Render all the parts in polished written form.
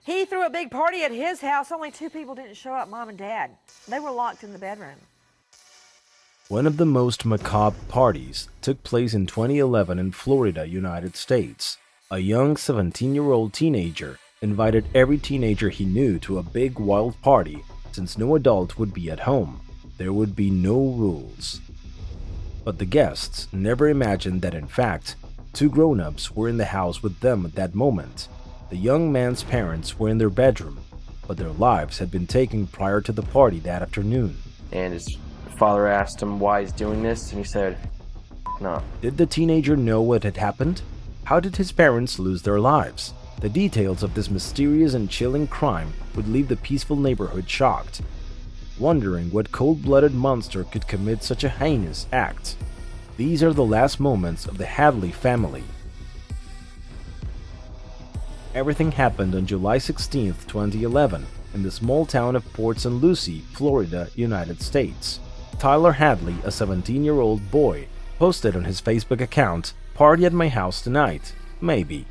He threw a big party at his house. Only 2 people didn't show up, Mom and Dad. They were locked in the bedroom. One of the most macabre parties took place in 2011 in Florida, United States. A young 17-year-old teenager invited every teenager he knew to a big wild party since no adult would be at home. There would be no rules. But the guests never imagined that in fact, 2 grown-ups were in the house with them at that moment. The young man's parents were in their bedroom, but their lives had been taken prior to the party that afternoon. And his father asked him why he's doing this, and he said, no. Did the teenager know what had happened? How did his parents lose their lives? The details of this mysterious and chilling crime would leave the peaceful neighborhood shocked, wondering what cold-blooded monster could commit such a heinous act. These are the last moments of the Hadley family. Everything happened on July 16, 2011, in the small town of Port St. Lucie, Florida, United States. Tyler Hadley, a 17-year-old boy, posted on his Facebook account, "Party at my house tonight, maybe."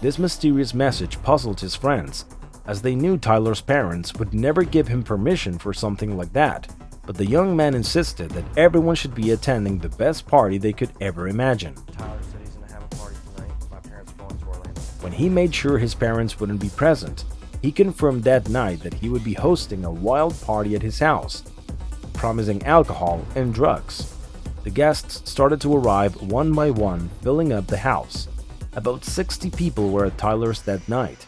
This mysterious message puzzled his friends, as they knew Tyler's parents would never give him permission for something like that, but the young man insisted that everyone should be attending the best party they could ever imagine. Tyler said he's gonna have a party tonight. My parents are going to Orlando. When he made sure his parents wouldn't be present, he confirmed that night that he would be hosting a wild party at his house, promising alcohol and drugs. The guests started to arrive one by one, filling up the house. About 60 people were at Tyler's that night.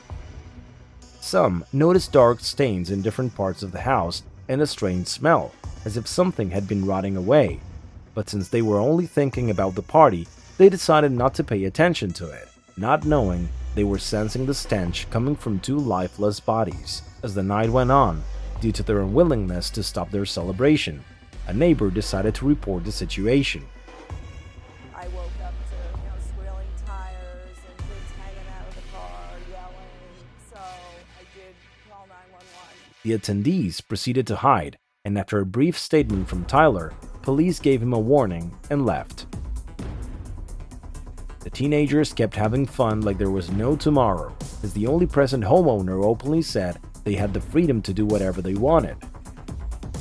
Some noticed dark stains in different parts of the house and a strange smell, as if something had been rotting away. But since they were only thinking about the party, they decided not to pay attention to it, not knowing they were sensing the stench coming from 2 lifeless bodies. As the night went on, due to their unwillingness to stop their celebration, a neighbor decided to report the situation. I woke up to, squealing tires and kids hanging out of the car, yelling, so I did call 911. The attendees proceeded to hide, and after a brief statement from Tyler, police gave him a warning and left. The teenagers kept having fun like there was no tomorrow, as the only present homeowner openly said they had the freedom to do whatever they wanted.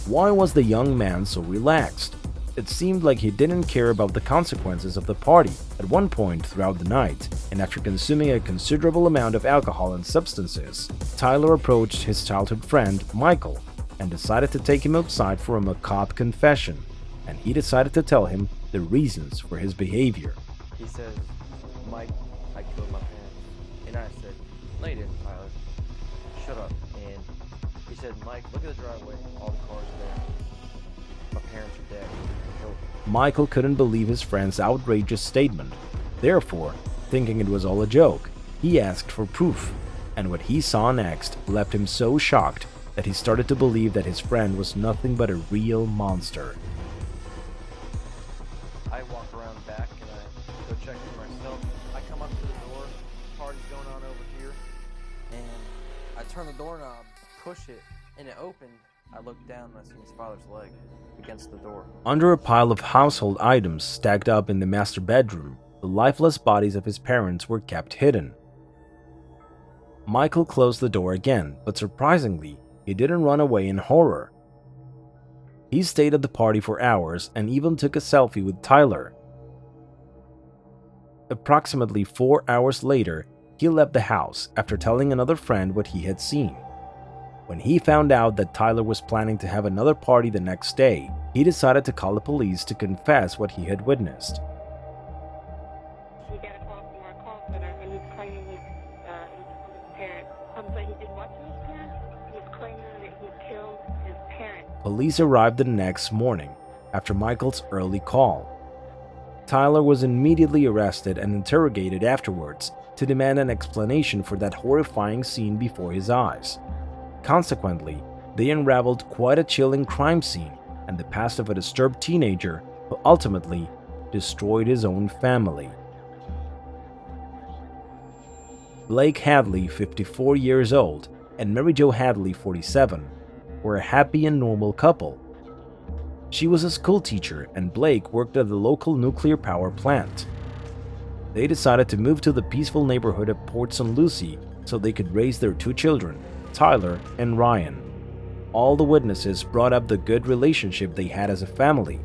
Why was the young man so relaxed? It seemed like he didn't care about the consequences of the party at one point throughout the night, and after consuming a considerable amount of alcohol and substances, Tyler approached his childhood friend, Michael, and decided to take him outside for a macabre confession, and he decided to tell him the reasons for his behavior. He says, Mike, I killed my parents. And I said, no you didn't, Tyler. Shut up. And he said, Mike, look at the driveway. All the cars are there. My parents are dead. I killed them. Michael couldn't believe his friend's outrageous statement. Therefore, thinking it was all a joke, he asked for proof, and what he saw next left him so shocked that he started to believe that his friend was nothing but a real monster. I walk around back and I go check for myself. I come up to the door, party's going on over here, and I turn the doorknob, push it, and it opened. I look down and I see his father's leg against the door. Under a pile of household items stacked up in the master bedroom, the lifeless bodies of his parents were kept hidden. Michael closed the door again, but surprisingly, he didn't run away in horror. He stayed at the party for hours and even took a selfie with Tyler. Approximately 4 hours later, he left the house after telling another friend what he had seen. When he found out that Tyler was planning to have another party the next day, he decided to call the police to confess what he had witnessed. We got a call from our call center, and he's claiming his parents. But he did what to his parents? He's claiming that he killed his parents. Police arrived the next morning after Michael's early call. Tyler was immediately arrested and interrogated afterwards to demand an explanation for that horrifying scene before his eyes. Consequently, they unraveled quite a chilling crime scene and the past of a disturbed teenager who ultimately destroyed his own family. Blake Hadley, 54 years old, and Mary Jo Hadley, 47, were a happy and normal couple. She was a school teacher and Blake worked at the local nuclear power plant. They decided to move to the peaceful neighborhood of Port St. Lucie so they could raise their 2 children, Tyler and Ryan. All the witnesses brought up the good relationship they had as a family.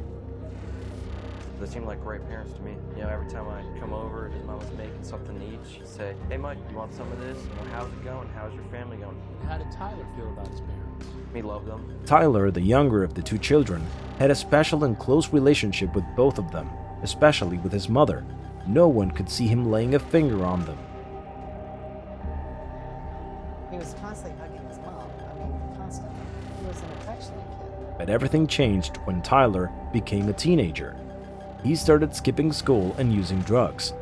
They seem like great parents to me. You know, every time I come over, his mom was making something to eat. She'd say, "Hey, Mike, you want some of this? You know, how's it going? How's your family going?" How did Tyler feel about his parents? He loved them. Tyler, the younger of the 2 children, had a special and close relationship with both of them, especially with his mother. No one could see him laying a finger on them. He was constantly hugging his mom. I mean, constantly. He was an affectionate kid. But everything changed when Tyler became a teenager. He started skipping school and using drugs,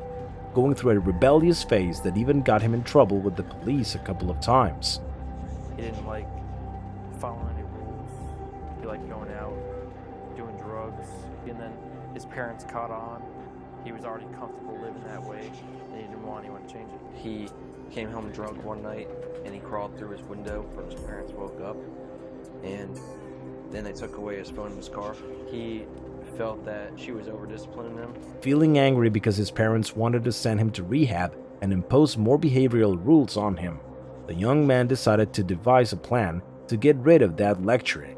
going through a rebellious phase that even got him in trouble with the police a couple of times. He didn't like following any rules. He liked going out, doing drugs, and then his parents caught on. He was already comfortable living that way, and he didn't want anyone to change it. He came home drunk one night, and he crawled through his window when his parents woke up, and then they took away his phone and his car. He felt that she was over-disciplining him. Feeling angry because his parents wanted to send him to rehab and impose more behavioral rules on him, the young man decided to devise a plan to get rid of that lecturing.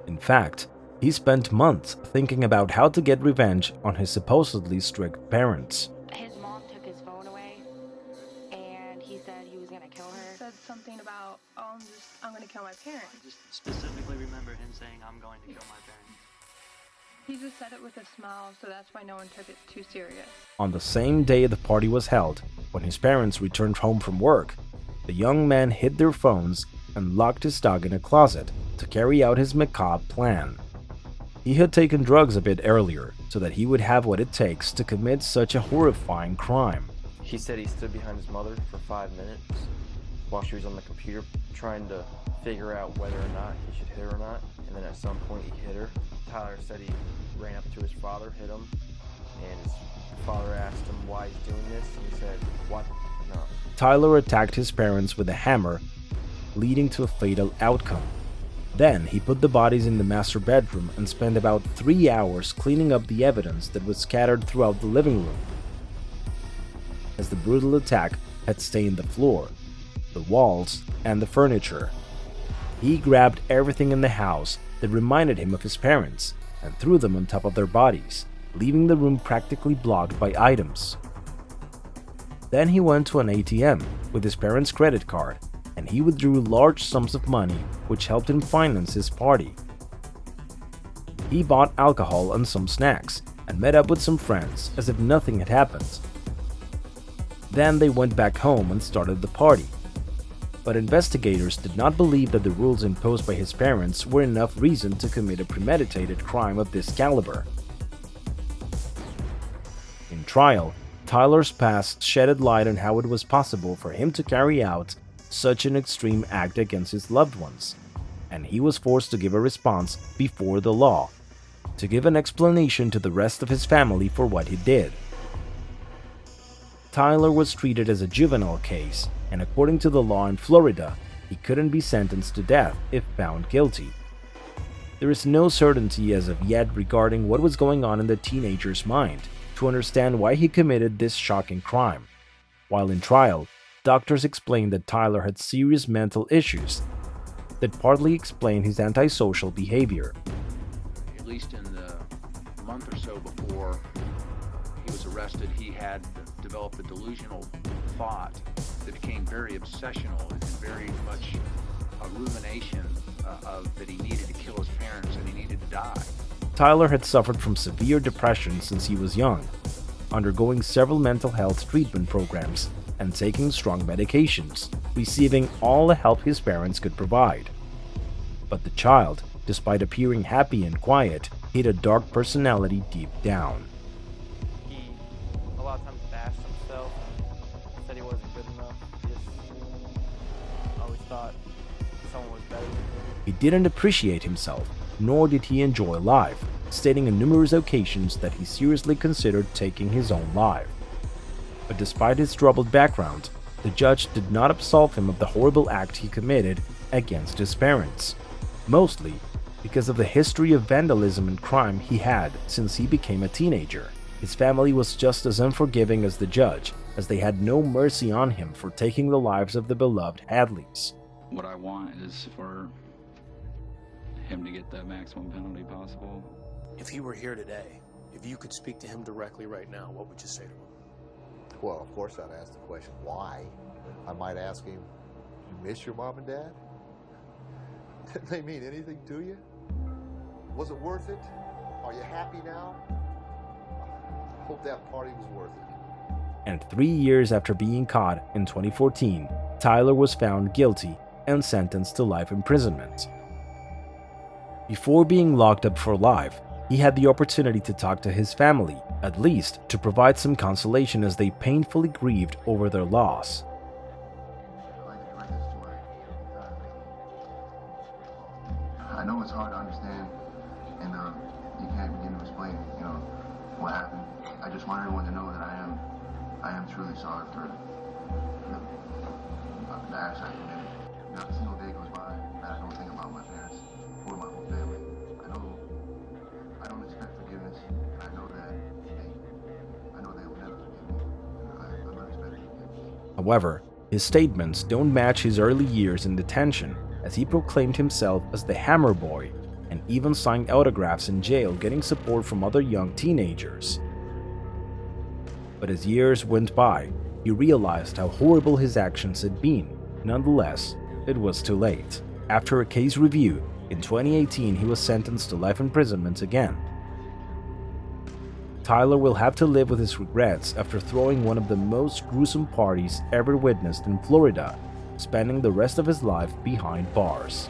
In fact, he spent months thinking about how to get revenge on his supposedly strict parents. His mom took his phone away, and he said he was gonna kill her. Said something about, oh, I'm gonna kill my parents. I just specifically remember him saying, "I'm going to kill my parents." He just said it with a smile, so that's why no one took it too serious. On the same day the party was held, when his parents returned home from work, the young man hid their phones and locked his dog in a closet to carry out his macabre plan. He had taken drugs a bit earlier so that he would have what it takes to commit such a horrifying crime. He said he stood behind his mother for 5 minutes while she was on the computer trying to figure out whether or not he should hit her or not, and then at some point he hit her. Tyler said he ran up to his father, hit him, and his father asked him why he's doing this, and he said, "What? No." Tyler attacked his parents with a hammer, leading to a fatal outcome. Then he put the bodies in the master bedroom and spent about 3 hours cleaning up the evidence that was scattered throughout the living room, as the brutal attack had stained the floor, the walls, and the furniture. He grabbed everything in the house that reminded him of his parents and threw them on top of their bodies, leaving the room practically blocked by items. Then he went to an ATM with his parents' credit card, and he withdrew large sums of money which helped him finance his party. He bought alcohol and some snacks and met up with some friends as if nothing had happened. Then they went back home and started the party. But investigators did not believe that the rules imposed by his parents were enough reason to commit a premeditated crime of this caliber. In trial, Tyler's past shedded light on how it was possible for him to carry out such an extreme act against his loved ones, and he was forced to give a response before the law, to give an explanation to the rest of his family for what he did. Tyler was treated as a juvenile case, and according to the law in Florida, he couldn't be sentenced to death if found guilty. There is no certainty as of yet regarding what was going on in the teenager's mind to understand why he committed this shocking crime. While in trial, doctors explained that Tyler had serious mental issues that partly explain his antisocial behavior. At least in the month or so before he was arrested, he had developed a delusional thought that became very obsessional and very much a rumination of that he needed to kill his parents and he needed to die. Tyler had suffered from severe depression since he was young, undergoing several mental health treatment programs and taking strong medications, receiving all the help his parents could provide. But the child, despite appearing happy and quiet, hid a dark personality deep down. He a lot of times bashed himself, said he wasn't good enough. He just always thought someone was better than him. He didn't appreciate himself, nor did he enjoy life, stating on numerous occasions that he seriously considered taking his own life. But despite his troubled background, the judge did not absolve him of the horrible act he committed against his parents, mostly because of the history of vandalism and crime he had since he became a teenager. His family was just as unforgiving as the judge, as they had no mercy on him for taking the lives of the beloved Hadleys. What I want is for him to get the maximum penalty possible. If he were here today, if you could speak to him directly right now, what would you say to him? Well, of course I'd ask the question, why? I might ask him, you miss your mom and dad? Did they mean anything to you? Was it worth it? Are you happy now? I hope that party was worth it. And 3 years after being caught in 2014, Tyler was found guilty and sentenced to life imprisonment. Before being locked up for life, he had the opportunity to talk to his family, at least to provide some consolation as they painfully grieved over their loss. I know it's hard to understand, and you can't begin to explain, what happened. I just want everyone to know that I am truly sorry for the acts I committed. Not a single day goes by that I don't think about my parents or my whole family. I don't expect forgiveness, and I know they will never forgive me. I'm not expecting forgiveness. However, his statements don't match his early years in detention, as he proclaimed himself as the Hammer Boy and even signed autographs in jail, getting support from other young teenagers. But as years went by, he realized how horrible his actions had been. Nonetheless, it was too late. After a case review, in 2018 he was sentenced to life imprisonment again. Tyler will have to live with his regrets after throwing one of the most gruesome parties ever witnessed in Florida, spending the rest of his life behind bars.